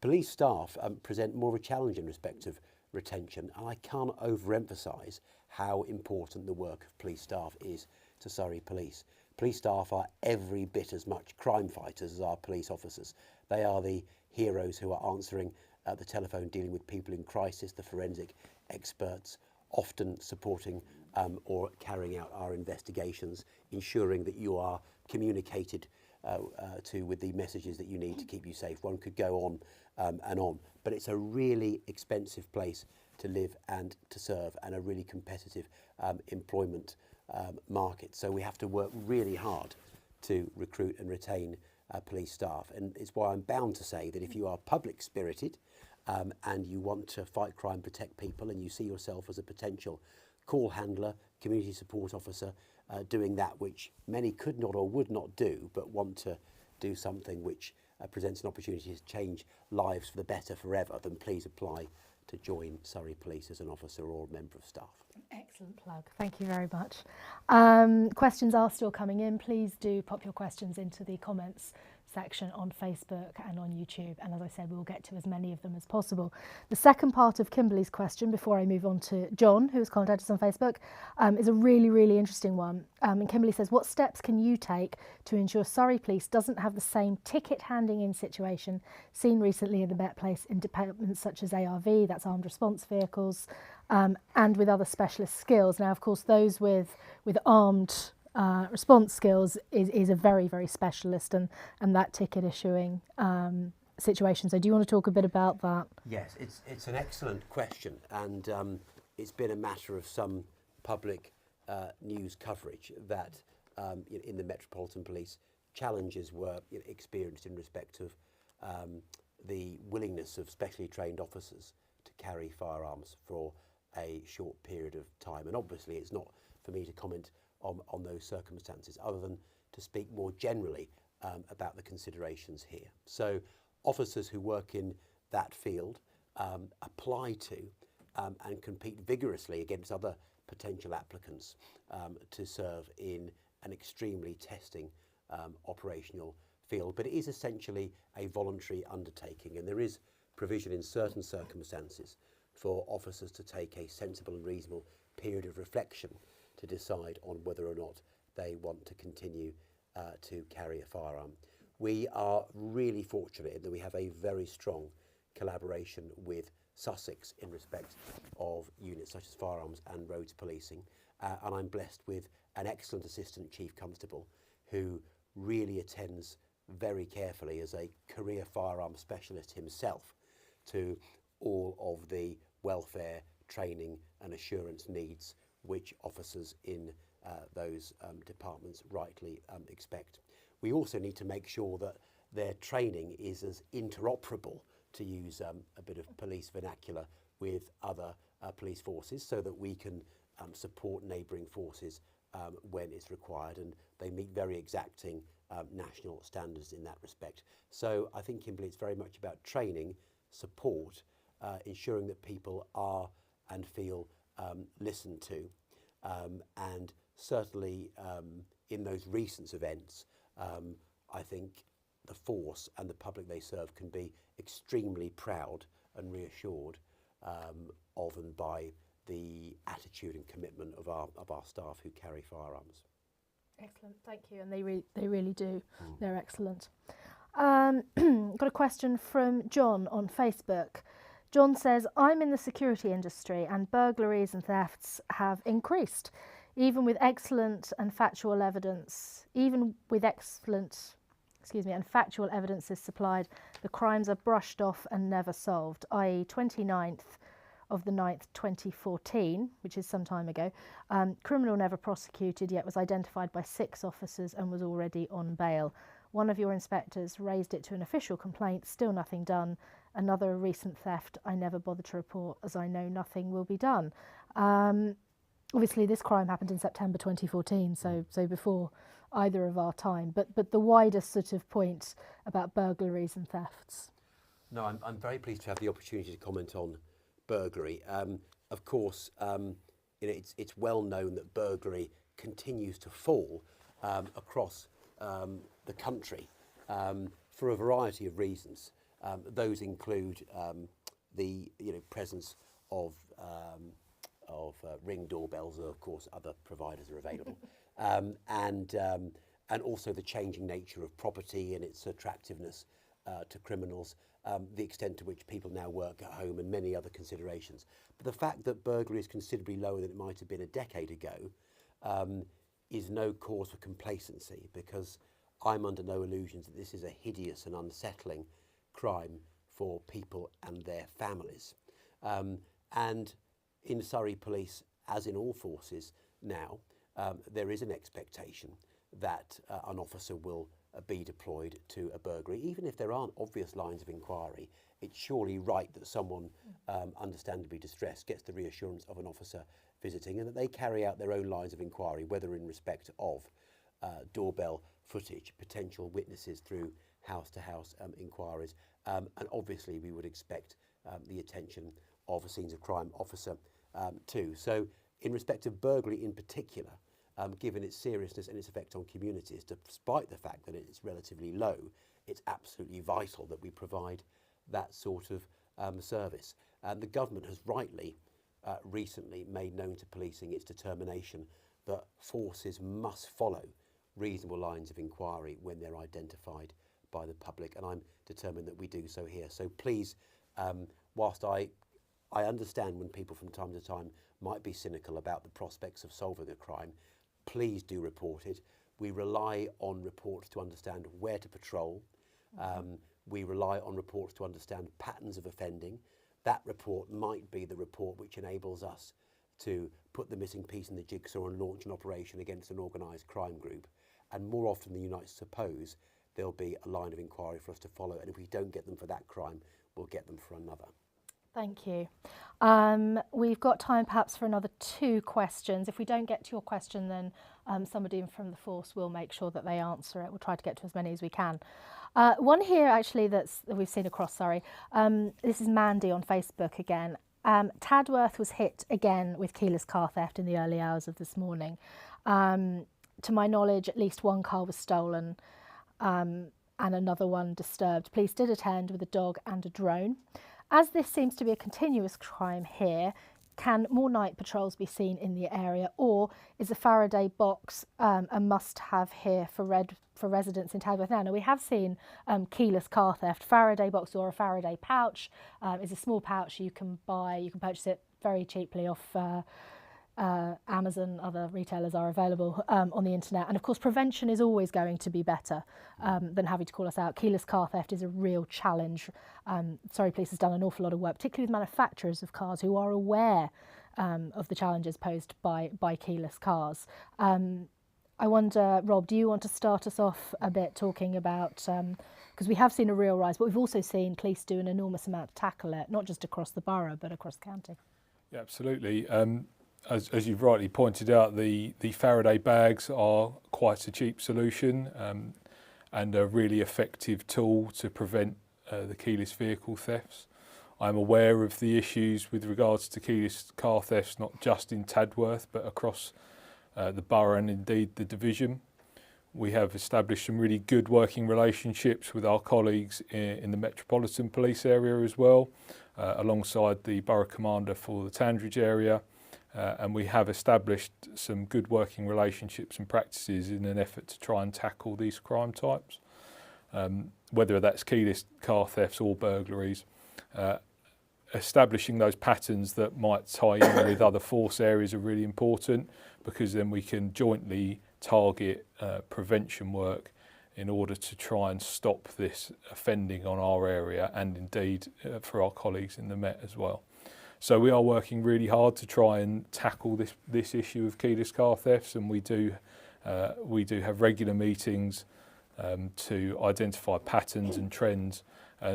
Police staff present more of a challenge in respect of retention, and I can't overemphasise how important the work of police staff is to Surrey Police. Police staff are every bit as much crime fighters as our police officers. They are the heroes who are answering the telephone, dealing with people in crisis, the forensic experts, often supporting or carrying out our investigations, ensuring that you are communicated to with the messages that you need to keep you safe. One could go on and on, but it's a really expensive place to live and to serve, and a really competitive employment market. So we have to work really hard to recruit and retain police staff, and it's why I'm bound to say that if you are public spirited and you want to fight crime, protect people, and you see yourself as a potential call handler, community support officer, doing that which many could not or would not do, but want to do something which presents an opportunity to change lives for the better forever, then please apply to join Surrey Police as an officer or a member of staff. Excellent plug. Thank you very much. Questions are still coming in. Please do pop your questions into the comments section on Facebook and on YouTube, and as I said, we'll get to as many of them as possible. The second part of Kimberly's question, before I move on to John, who has contacted us on Facebook, is a really, really interesting one. And Kimberly says, what steps can you take to ensure Surrey Police doesn't have the same ticket handing in situation seen recently in the Met Place in departments such as ARV, that's armed response vehicles, and with other specialist skills? Now, of course, those with armed response skills is a very, very specialist and that ticket issuing situation. So do you want to talk a bit about that? Yes, it's an excellent question, and it's been a matter of some public news coverage that in the Metropolitan Police challenges were experienced in respect of the willingness of specially trained officers to carry firearms for a short period of time. And obviously it's not for me to comment on those circumstances, other than to speak more generally about the considerations here. So officers who work in that field apply to and compete vigorously against other potential applicants to serve in an extremely testing operational field. But it is essentially a voluntary undertaking, and there is provision in certain circumstances for officers to take a sensible and reasonable period of reflection to decide on whether or not they want to continue to carry a firearm. We are really fortunate in that we have a very strong collaboration with Sussex in respect of units such as firearms and roads policing, and I'm blessed with an excellent Assistant Chief Constable who really attends very carefully as a career firearms specialist himself to all of the welfare, training and assurance needs which officers in those departments rightly expect. We also need to make sure that their training is as interoperable, to use a bit of police vernacular, with other police forces, so that we can support neighbouring forces when it's required, and they meet very exacting national standards in that respect. So I think, Kimberly, it's very much about training, support, ensuring that people are and feel listened to, and certainly in those recent events, I think the force and the public they serve can be extremely proud and reassured of and by the attitude and commitment of our staff who carry firearms. Excellent, thank you, and they really do. They're excellent. Got a question from John on Facebook. John says, I'm in the security industry and burglaries and thefts have increased. Even with excellent and factual evidence, and factual evidence is supplied, the crimes are brushed off and never solved, i.e. 29th of the 9th, 2014, which is some time ago, criminal never prosecuted, yet was identified by 6 officers and was already on bail. One of your inspectors raised it to an official complaint, still nothing done. Another recent theft I never bothered to report as I know nothing will be done. Obviously this crime happened in September 2014, so before either of our time, but the wider sort of point about burglaries and thefts. No, I'm very pleased to have the opportunity to comment on burglary. Of course, it's well known that burglary continues to fall across the country for a variety of reasons. Those include the presence of Ring doorbells, or of course other providers are available, and also the changing nature of property and its attractiveness to criminals, the extent to which people now work at home, and many other considerations. But the fact that burglary is considerably lower than it might have been a decade ago is no cause for complacency, because I'm under no illusions that this is a hideous and unsettling crime for people and their families. And in Surrey Police, as in all forces now, there is an expectation that an officer will be deployed to a burglary. Even if there aren't obvious lines of inquiry, it's surely right that someone understandably distressed gets the reassurance of an officer visiting, and that they carry out their own lines of inquiry, whether in respect of doorbell footage, potential witnesses through house-to-house inquiries, and obviously we would expect the attention of a scenes of crime officer too. So in respect of burglary in particular, given its seriousness and its effect on communities, despite the fact that it's relatively low, it's absolutely vital that we provide that sort of service. And the government has rightly recently made known to policing its determination that forces must follow reasonable lines of inquiry when they're identified by the public, and I'm determined that we do so here. So please, whilst I understand when people from time to time might be cynical about the prospects of solving a crime, please do report it. We rely on reports to understand where to patrol. We rely on reports to understand patterns of offending. That report might be the report which enables us to put the missing piece in the jigsaw and launch an operation against an organised crime group. And more often than you might suppose, there'll be a line of inquiry for us to follow. And if we don't get them for that crime, we'll get them for another. Thank you. We've got time perhaps for another 2 questions. If we don't get to your question, then somebody from the force will make sure that they answer it. We'll try to get to as many as we can. One here actually that we've seen across, sorry. This is Mandy on Facebook again. Tadworth was hit again with keyless car theft in the early hours of this morning. To my knowledge, at least one car was stolen and another one disturbed. Police did attend with a dog and a drone. As this seems to be a continuous crime here, can more night patrols be seen in the area, or is a Faraday box a must-have here for residents in Tadworth now? Now, we have seen keyless car theft. Faraday box or a Faraday pouch is a small pouch you can buy. You can purchase it very cheaply off Amazon. Other retailers are available on the internet. And of course, prevention is always going to be better than having to call us out. Keyless car theft is a real challenge. Surrey Police has done an awful lot of work, particularly with manufacturers of cars who are aware of the challenges posed by keyless cars. I wonder, Rob, do you want to start us off a bit talking about, because we have seen a real rise, but we've also seen police do an enormous amount to tackle it, not just across the borough, but across the county. Yeah, absolutely. As you've rightly pointed out, the Faraday bags are quite a cheap solution and a really effective tool to prevent the keyless vehicle thefts. I'm aware of the issues with regards to keyless car thefts, not just in Tadworth, but across the borough and indeed the division. We have established some really good working relationships with our colleagues in the Metropolitan Police area as well, alongside the Borough Commander for the Tandridge area. And we have established some good working relationships and practices in an effort to try and tackle these crime types, whether that's keyless car thefts or burglaries. Establishing those patterns that might tie in with other force areas are really important, because then we can jointly target prevention work in order to try and stop this offending on our area and indeed for our colleagues in the Met as well. So we are working really hard to try and tackle this issue of keyless car thefts, and we do have regular meetings to identify patterns and trends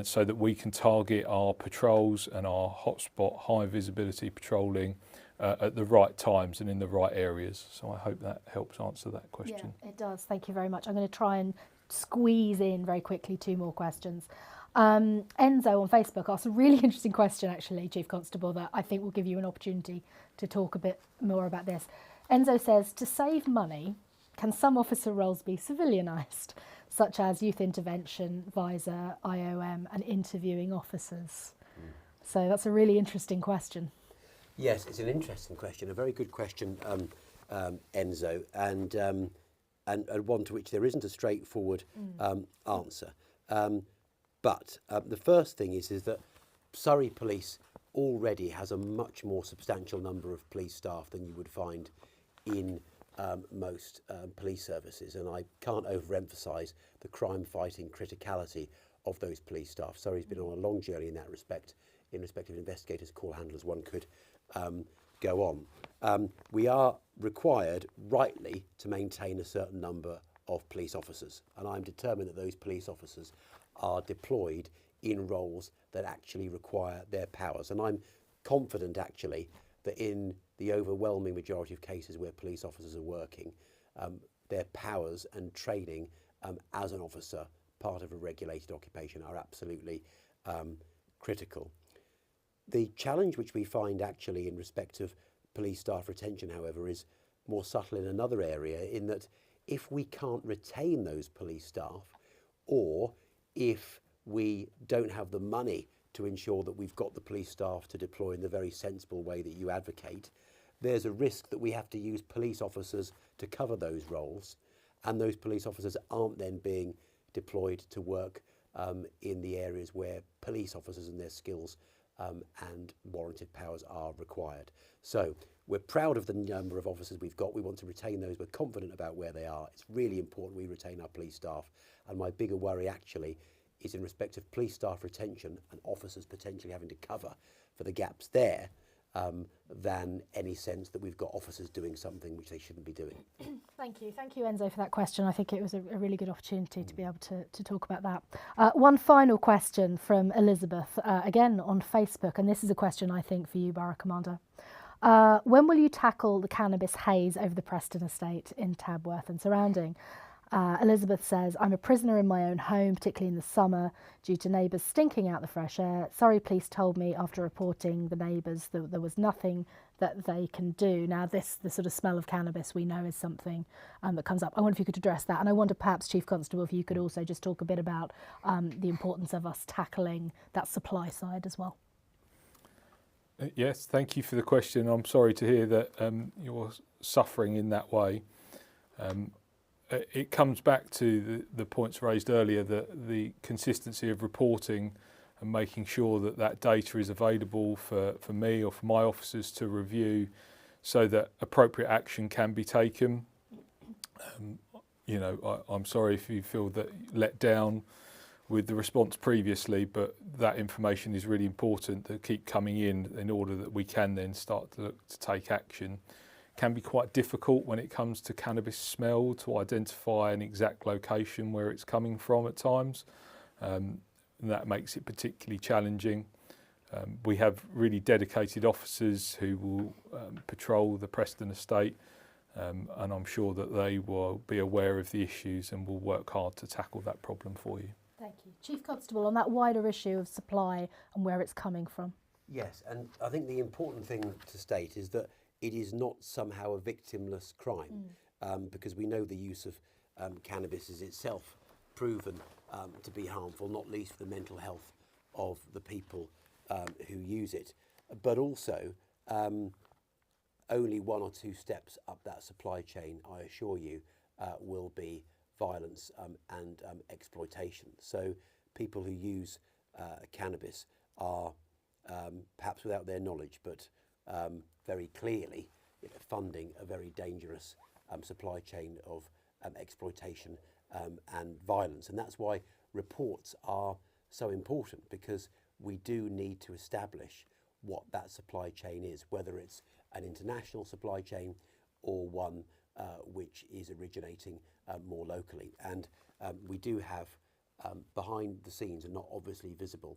so that we can target our patrols and our hotspot high visibility patrolling at the right times and in the right areas. So I hope that helps answer that question. Yeah, it does. Thank you very much. I'm going to try and squeeze in very quickly 2 more questions. Enzo on Facebook asked a really interesting question, actually, Chief Constable, that I think will give you an opportunity to talk a bit more about this. Enzo says, to save money, can some officer roles be civilianised, such as youth intervention, visor, IOM and interviewing officers? So that's a really interesting question. Yes, it's an interesting question, a very good question, Enzo, and one to which there isn't a straightforward answer. But the first thing is that Surrey Police already has a much more substantial number of police staff than you would find in most police services, and I can't overemphasise the crime-fighting criticality of those police staff. Surrey's been on a long journey in that respect, in respect of investigators, call handlers, one could go on. We are required, rightly, to maintain a certain number of police officers, and I'm determined that those police officers are deployed in roles that actually require their powers. And I'm confident, actually, that in the overwhelming majority of cases where police officers are working, their powers and training as an officer, part of a regulated occupation, are absolutely critical. The challenge which we find actually in respect of police staff retention, however, is more subtle in another area, in that if we can't retain those police staff, or if we don't have the money to ensure that we've got the police staff to deploy in the very sensible way that you advocate, there's a risk that we have to use police officers to cover those roles, and those police officers aren't then being deployed to work in the areas where police officers and their skills and warranted powers are required. So we're proud of the number of officers we've got. We want to retain those. We're confident about where they are. It's really important we retain our police staff. And my bigger worry actually is in respect of police staff retention and officers potentially having to cover for the gaps there, than any sense that we've got officers doing something which they shouldn't be doing. Thank you, Enzo, for that question. I think it was a really good opportunity to be able to talk about that. One final question from Elizabeth, again on Facebook, and this is a question I think for you, Borough Commander. When will you tackle the cannabis haze over the Preston estate in Tadworth and surrounding? Elizabeth says, I'm a prisoner in my own home, particularly in the summer, due to neighbours stinking out the fresh air. Surrey Police told me after reporting the neighbours that there was nothing that they can do. Now, the sort of smell of cannabis we know is something that comes up. I wonder if you could address that. And I wonder perhaps, Chief Constable, if you could also just talk a bit about the importance of us tackling that supply side as well. Yes, thank you for the question. I'm sorry to hear that you're suffering in that way. It comes back to the points raised earlier, that the consistency of reporting and making sure that that data is available for me or for my officers to review so that appropriate action can be taken. I'm sorry if you feel that let down with the response previously, but that information is really important to keep coming in order that we can then start to take action. Can be quite difficult when it comes to cannabis smell to identify an exact location where it's coming from at times. And that makes it particularly challenging. We have really dedicated officers who will patrol the Preston estate, and I'm sure that they will be aware of the issues and will work hard to tackle that problem for you. Thank you. Chief Constable, on that wider issue of supply and where it's coming from. Yes, and I think the important thing to state is that it is not somehow a victimless crime, because we know the use of cannabis is itself proven to be harmful, not least for the mental health of the people who use it. But also, only one or two steps up that supply chain, I assure you, will be violence and exploitation. So people who use cannabis are perhaps without their knowledge, but very clearly funding a very dangerous supply chain of exploitation and violence. And that's why reports are so important, because we do need to establish what that supply chain is, whether it's an international supply chain or one which is originating more locally. And we do have behind the scenes, and not obviously visible,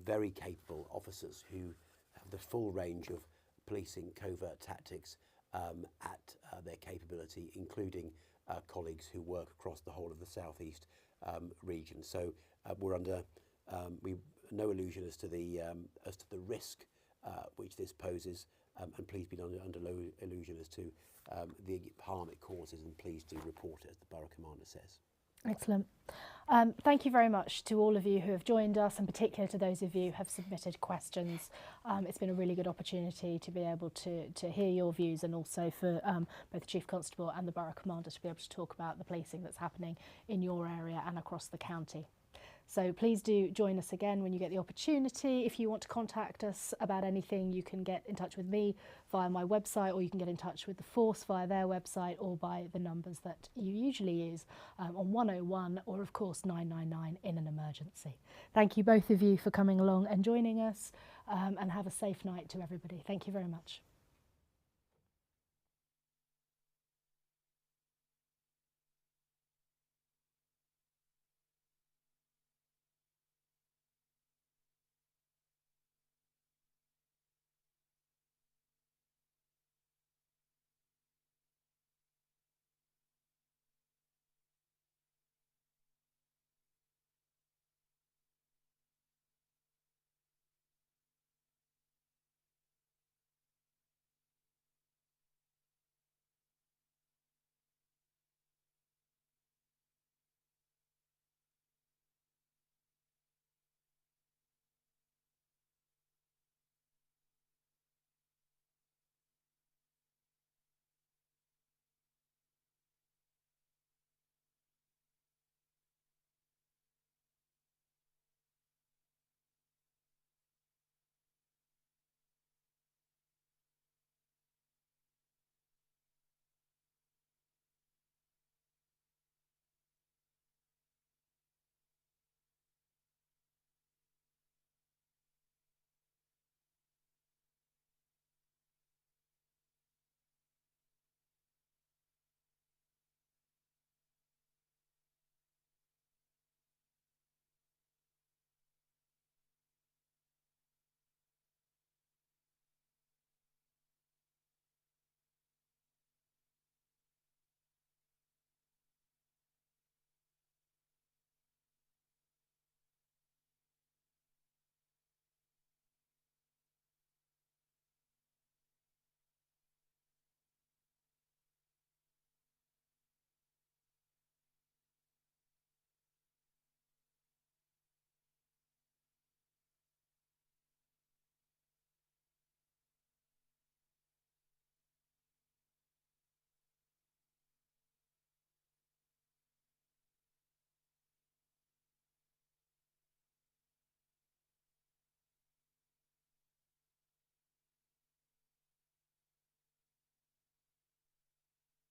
very capable officers who have the full range of policing covert tactics at their capability, including colleagues who work across the whole of the southeast region. So we're under no illusion as to the risk which this poses, and please be under no illusion as to the harm it causes, and please do report it, as the Borough Commander says. Excellent. Thank you very much to all of you who have joined us, in particular to those of you who have submitted questions. It's been a really good opportunity to be able to hear your views, and also for both the Chief Constable and the Borough Commander to be able to talk about the policing that's happening in your area and across the county. So please do join us again when you get the opportunity. If you want to contact us about anything, you can get in touch with me via my website, or you can get in touch with the force via their website, or by the numbers that you usually use on 101, or of course 999 in an emergency. Thank you both of you for coming along and joining us, and have a safe night to everybody. Thank you very much.